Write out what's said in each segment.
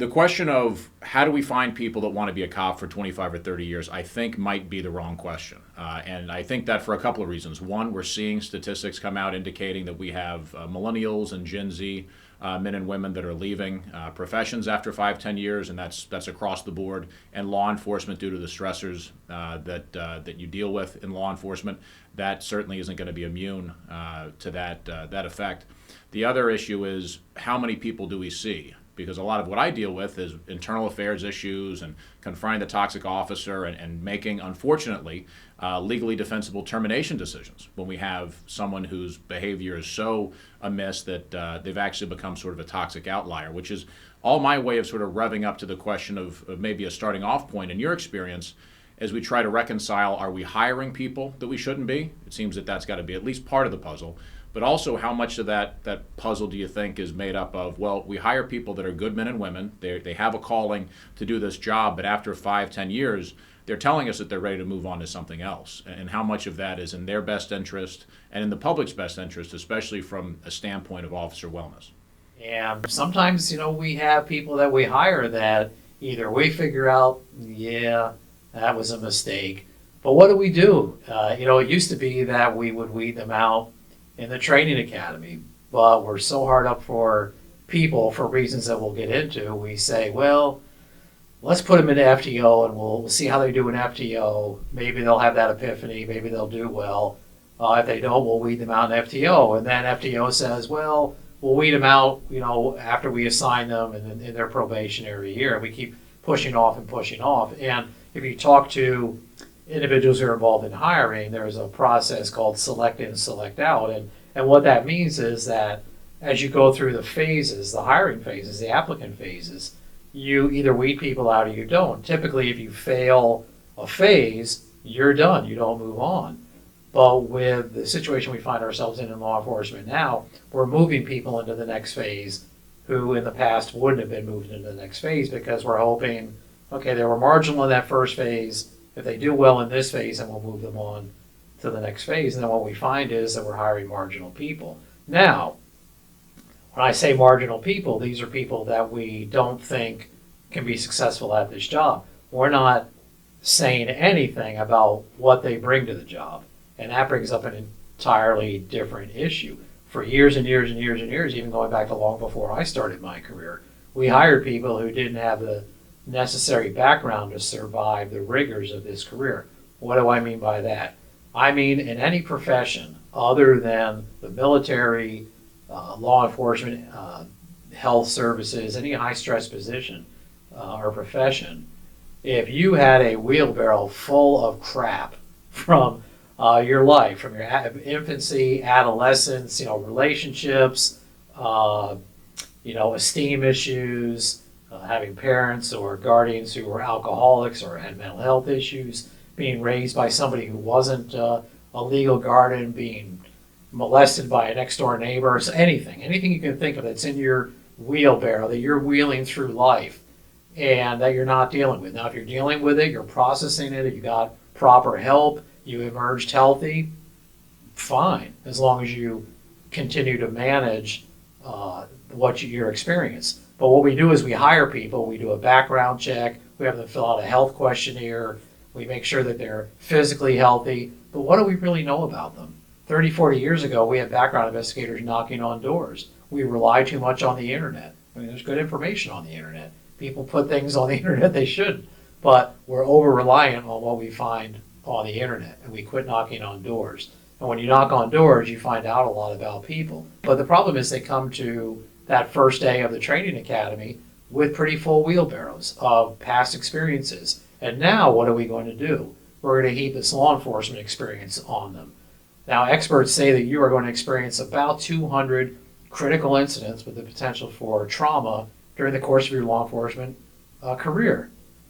The question of how do we find people that want to be a cop for 25 or 30 years, I think might be the wrong question. And I think that for a couple of reasons. One, we're seeing statistics come out indicating that we have millennials and Gen Z men and women that are leaving professions after 5, 10 years, and that's across the board. And law enforcement, due to the stressors that you deal with in law enforcement, that certainly isn't going to be immune to that effect. The other issue is how many people do we see? Because a lot of what I deal with is internal affairs issues and confronting the toxic officer and making, unfortunately, legally defensible termination decisions when we have someone whose behavior is so amiss that they've actually become sort of a toxic outlier, which is all my way of sort of revving up to the question of maybe a starting off point in your experience as we try to reconcile, are we hiring people that we shouldn't be? It seems that that's got to be at least part of the puzzle. But also, how much of that puzzle do you think is made up of, well, we hire people that are good men and women, they have a calling to do this job, but after 5, 10 years, they're telling us that they're ready to move on to something else. And how much of that is in their best interest and in the public's best interest, especially from a standpoint of officer wellness? And sometimes, we have people that we hire that either we figure out, yeah, that was a mistake. But what do we do? It used to be that we would weed them out in the training academy, but we're so hard up for people for reasons that we'll get into. We say, well, let's put them into FTO and we'll see how they do in FTO. Maybe they'll have that epiphany. Maybe they'll do well. If they don't, we'll weed them out in FTO. And then FTO says, well, we'll weed them out, after we assign them and in their probationary year. And we keep pushing off and pushing off. And if you talk to individuals who are involved in hiring, there's a process called select in, select out. And what that means is that as you go through the phases, the hiring phases, the applicant phases, you either weed people out or you don't. Typically, if you fail a phase, you're done. You don't move on. But with the situation we find ourselves in law enforcement now, we're moving people into the next phase who in the past wouldn't have been moved into the next phase because we're hoping, okay, they were marginal in that first phase. If they do well in this phase, then we'll move them on to the next phase. And then what we find is that we're hiring marginal people. Now, when I say marginal people, these are people that we don't think can be successful at this job. We're not saying anything about what they bring to the job. And that brings up an entirely different issue. For years and years and years and years, even going back to long before I started my career, we hired people who didn't have the necessary background to survive the rigors of this career. What do I mean by that? I mean, in any profession other than the military, law enforcement, health services, any high-stress position or profession, if you had a wheelbarrow full of crap from your life, from your infancy, adolescence, relationships, esteem issues, having parents or guardians who were alcoholics or had mental health issues, being raised by somebody who wasn't a legal guardian, being molested by a next door neighbor, so anything you can think of that's in your wheelbarrow that you're wheeling through life and that you're not dealing with. Now, if you're dealing with it, you're processing it, you got proper help, you emerged healthy, fine, as long as you continue to manage your experience. But what we do is we hire people, we do a background check, we have them fill out a health questionnaire, we make sure that they're physically healthy, but what do we really know about them? 30, 40 years ago, we had background investigators knocking on doors. We rely too much on the internet. I mean, there's good information on the internet. People put things on the internet they shouldn't, but we're over-reliant on what we find on the internet, and we quit knocking on doors. And when you knock on doors, you find out a lot about people. But the problem is they come to that first day of the training academy with pretty full wheelbarrows of past experiences. And now what are we going to do? We're going to heap this law enforcement experience on them. Now, experts say that you are going to experience about 200 critical incidents with the potential for trauma during the course of your law enforcement career.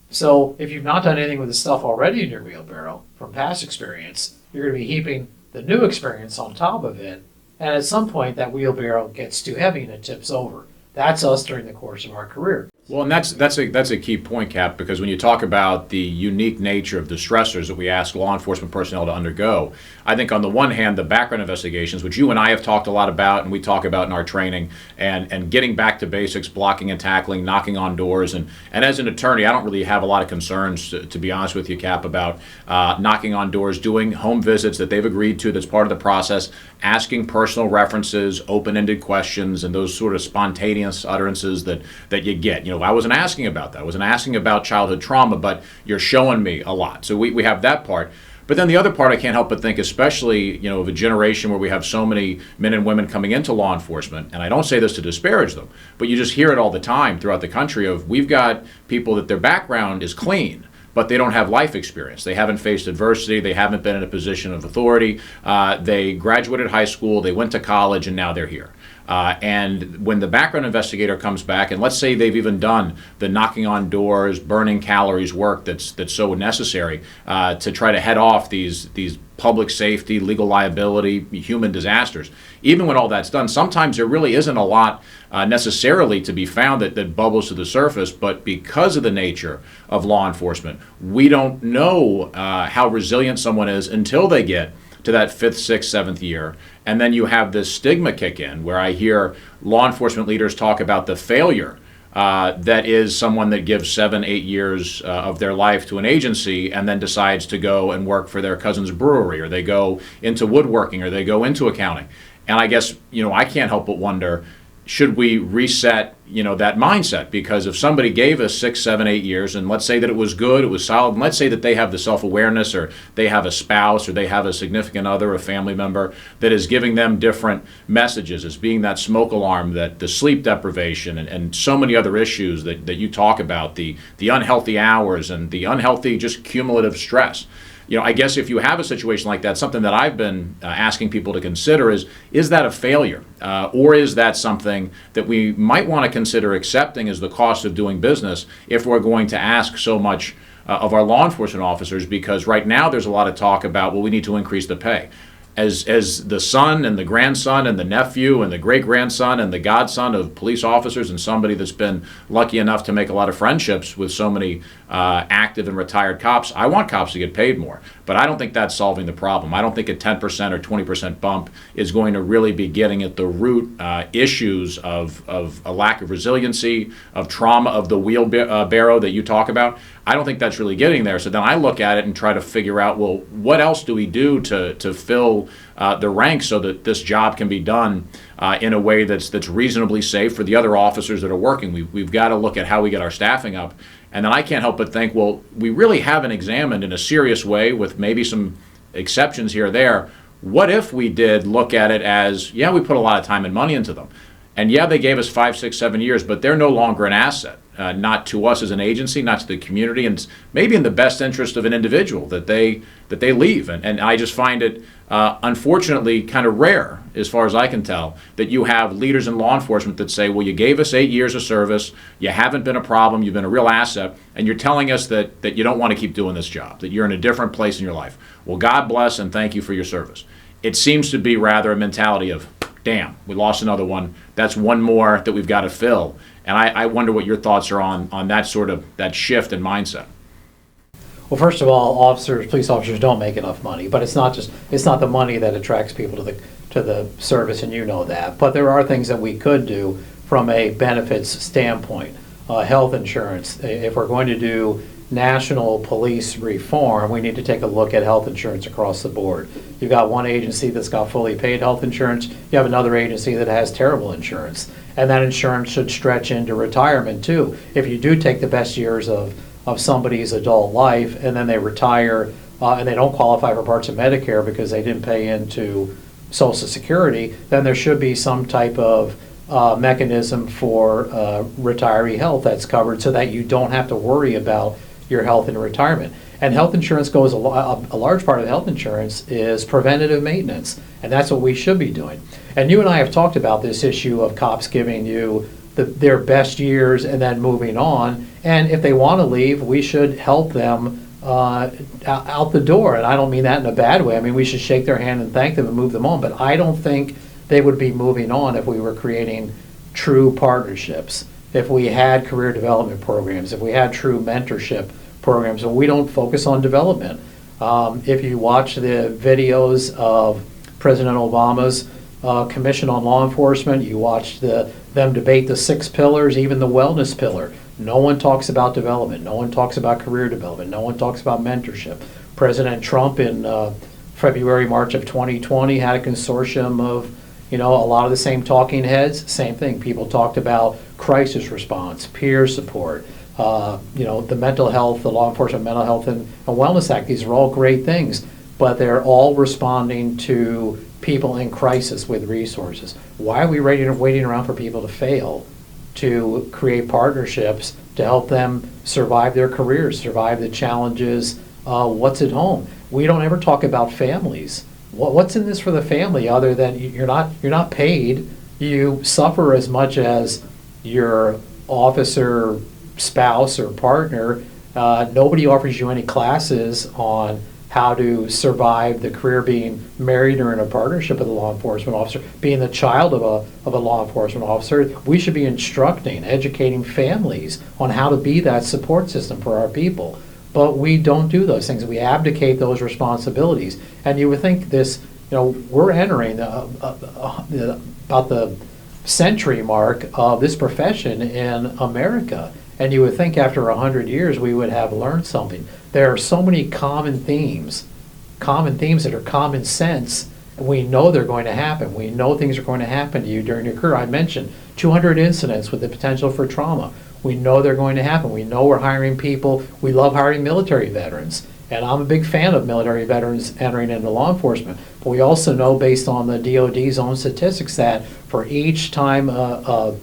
So if you've not done anything with the stuff already in your wheelbarrow from past experience, you're going to be heaping the new experience on top of it. And at some point, that wheelbarrow gets too heavy and it tips over. That's us during the course of our career. Well, and that's a key point, Cap, because when you talk about the unique nature of the stressors that we ask law enforcement personnel to undergo, I think on the one hand, the background investigations, which you and I have talked a lot about and we talk about in our training, and getting back to basics, blocking and tackling, knocking on doors, and as an attorney, I don't really have a lot of concerns, to be honest with you, Cap, about knocking on doors, doing home visits that they've agreed to, that's part of the process, asking personal references, open-ended questions, and those sort of spontaneous utterances that you get. I wasn't asking about that. I wasn't asking about childhood trauma, but you're showing me a lot. So we have that part. But then the other part I can't help but think, especially, of a generation where we have so many men and women coming into law enforcement, and I don't say this to disparage them, but you just hear it all the time throughout the country of we've got people that their background is clean, but they don't have life experience. They haven't faced adversity. They haven't been in a position of authority. They graduated high school, they went to college, and now they're here. And when the background investigator comes back, and let's say they've even done the knocking on doors, burning calories work that's so necessary to try to head off these public safety, legal liability, human disasters. Even when all that's done, sometimes there really isn't a lot necessarily to be found that bubbles to the surface, but because of the nature of law enforcement, we don't know how resilient someone is until they get to that 5th, 6th, 7th year. And then you have this stigma kick in where I hear law enforcement leaders talk about the failure that is someone that gives 7, 8 years of their life to an agency and then decides to go and work for their cousin's brewery, or they go into woodworking, or they go into accounting. And I guess, I can't help but wonder, should we reset, that mindset? Because if somebody gave us 6, 7, 8 years, and let's say that it was good, it was solid, and let's say that they have the self-awareness, or they have a spouse, or they have a significant other, a family member, that is giving them different messages as being that smoke alarm, that the sleep deprivation, and so many other issues that you talk about, the unhealthy hours and the unhealthy just cumulative stress. I guess if you have a situation like that, something that I've been asking people to consider is that a failure? Or is that something that we might want to consider accepting as the cost of doing business if we're going to ask so much of our law enforcement officers? Because right now there's a lot of talk about, well, we need to increase the pay. As the son and the grandson and the nephew and the great-grandson and the godson of police officers, and somebody that's been lucky enough to make a lot of friendships with so many active and retired cops, I want cops to get paid more. But I don't think that's solving the problem. I don't think a 10% or 20% bump is going to really be getting at the root issues of a lack of resiliency, of trauma, of the wheelbarrow that you talk about. I don't think that's really getting there. So then I look at it and try to figure out, well, what else do we do to fill the ranks so that this job can be done in a way that's reasonably safe for the other officers that are working? We've got to look at how we get our staffing up. And then I can't help but think, well, we really haven't examined in a serious way, with maybe some exceptions here or there, what if we did look at it as, yeah, we put a lot of time and money into them. And yeah, they gave us 5, 6, 7 years, but they're no longer an asset, not to us as an agency, not to the community, and maybe in the best interest of an individual that they leave. And I just find it, unfortunately, kind of rare, as far as I can tell, that you have leaders in law enforcement that say, well, you gave us 8 years of service, you haven't been a problem, you've been a real asset, and you're telling us that you don't want to keep doing this job, that you're in a different place in your life. Well, God bless and thank you for your service. It seems to be rather a mentality of, damn, we lost another one. That's one more that we've got to fill. And I wonder what your thoughts are on that sort of that shift in mindset. Well, first of all, police officers don't make enough money, but it's not the money that attracts people to the service, and you know that. But there are things that we could do from a benefits standpoint. Health insurance. If we're going to do national police reform, we need to take a look at health insurance across the board. You've got one agency that's got fully paid health insurance. You have another agency that has terrible insurance. And that insurance should stretch into retirement too. If you do take the best years of somebody's adult life and then they retire and they don't qualify for parts of Medicare because they didn't pay into Social Security, then there should be some type of mechanism for retiree health that's covered so that you don't have to worry about your health in retirement. And health insurance goes, a large part of health insurance is preventative maintenance, and that's what we should be doing. And you and I have talked about this issue of cops giving you their best years and then moving on, and if they want to leave, we should help them out the door. And I don't mean that in a bad way. I mean, we should shake their hand and thank them and move them on, but I don't think they would be moving on if we were creating true partnerships, if we had career development programs, if we had true mentorship programs, and we don't focus on development. If you watch the videos of President Obama's Commission on Law Enforcement, you watch them debate the 6 pillars, even the wellness pillar. No one talks about development. No one talks about career development. No one talks about mentorship. President Trump in February, March of 2020 had a consortium of, a lot of the same talking heads. Same thing. People talked about crisis response, peer support, the mental health, the Law Enforcement Mental Health and Wellness Act. These are all great things, but they're all responding to people in crisis with resources. Why are we waiting around for people to fail to create partnerships to help them survive their careers, survive the challenges? What's at home? We don't ever talk about families. What's in this for the family other than you're not paid? You suffer as much as your officer, spouse, or partner. Nobody offers you any classes on how to survive the career being married or in a partnership with a law enforcement officer, being the child of a law enforcement officer. We should be instructing, educating families on how to be that support system for our people. But we don't do those things. We abdicate those responsibilities. And you would think this, we're entering about the century mark of this profession in America. And you would think after 100 years we would have learned something. There are so many common themes that are common sense. We know they're going to happen. We know things are going to happen to you during your career. I mentioned 200 incidents with the potential for trauma. We know they're going to happen. We know we're hiring people. We love hiring military veterans. And I'm a big fan of military veterans entering into law enforcement. But we also know, based on the DOD's own statistics, that for each time a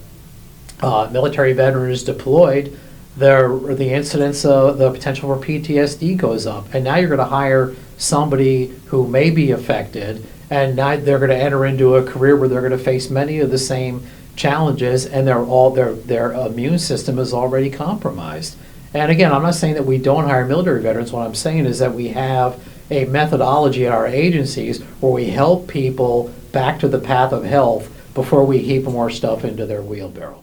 military veteran is deployed, the incidence of the potential for PTSD goes up. And now you're going to hire somebody who may be affected, and now they're going to enter into a career where they're going to face many of the same challenges, and their immune system is already compromised. And again, I'm not saying that we don't hire military veterans. What I'm saying is that we have a methodology at our agencies where we help people back to the path of health before we heap more stuff into their wheelbarrow.